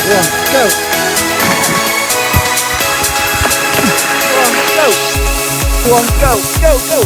One, go. One, go. One, go. Go, go.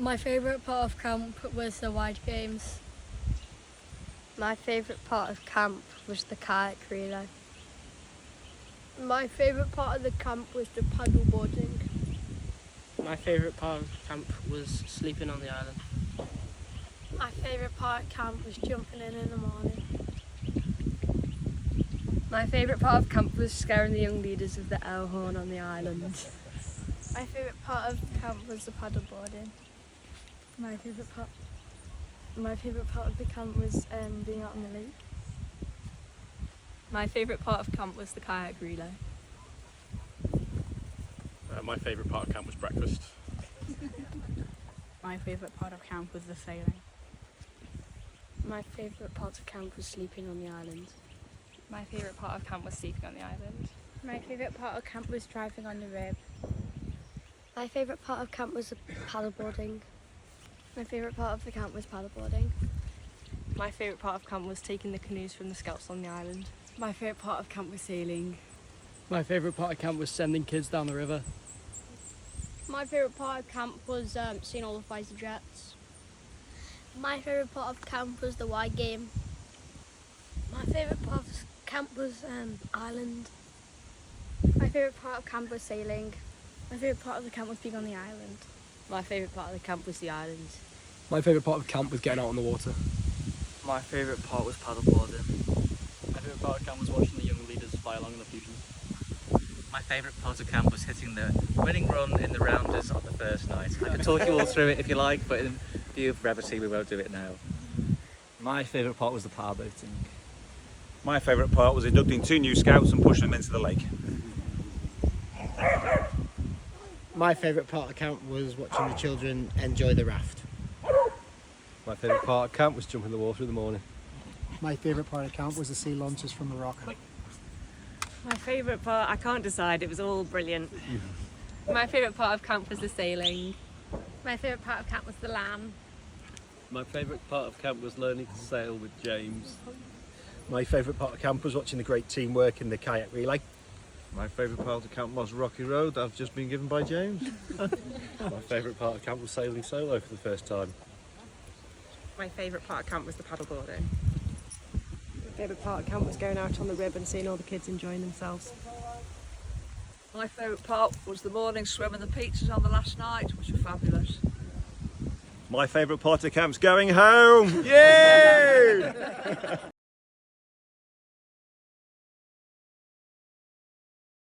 My favourite part of camp was the wide games. My favourite part of camp was the kayak relay. My favourite part of the camp was the paddle boarding. My favourite part of camp was sleeping on the island. My favourite part of camp was jumping in the morning. My favourite part of camp was scaring the young leaders with the air horn on the island. My favourite part of camp was the paddle boarding. My favourite part of the camp was being out on the lake. My favourite part of camp was the kayak relay. My favourite part of camp was breakfast. My favourite part of camp was the sailing. My favourite part of camp was sleeping on the island. My favourite part of camp was sleeping on the island. My favourite part of camp was driving on the rib. My favourite part of camp was the paddle boarding. My favourite part of the camp was paddle boarding. My favourite part of camp was taking the canoes from the scouts on the island. My favourite part of camp was sailing. My favourite part of camp was sending kids down the river. My favourite part of camp was seeing all the fighter jets. My favourite part of camp was the wide game. My favourite part of camp was island. My favourite part of camp was sailing. My favourite part of the camp was being on the island. My favourite part of the camp was the island. My favourite part of camp was getting out on the water. My favourite part was paddleboarding. My favourite part of camp was watching the young leaders fly along in the fusion. My favourite part of camp was hitting the winning run in the rounders on the first night. I could talk you all through it if you like, but in view of brevity we won't do it now. My favourite part was the power boating. My favourite part was inducting 2 new scouts and pushing them into the lake. My favourite part of camp was watching the children enjoy the raft. My favourite part of camp was jumping in the water in the morning. My favourite part of camp was the sea launches from the rock. My favourite part, I can't decide, it was all brilliant. My favourite part of camp was the sailing. My favourite part of camp was the lamb. My favourite part of camp was learning to sail with James. My favourite part of camp was watching the great teamwork in the kayak relay. My favourite part of camp was Rocky Road, I've just been given by James. My favourite part of camp was sailing solo for the first time. My favourite part of camp was the paddle boarding. My favourite part of camp was going out on the rib and seeing all the kids enjoying themselves. My favourite part was the morning swim and the pizzas on the last night, which were fabulous. My favourite part of camp's going home! Yay!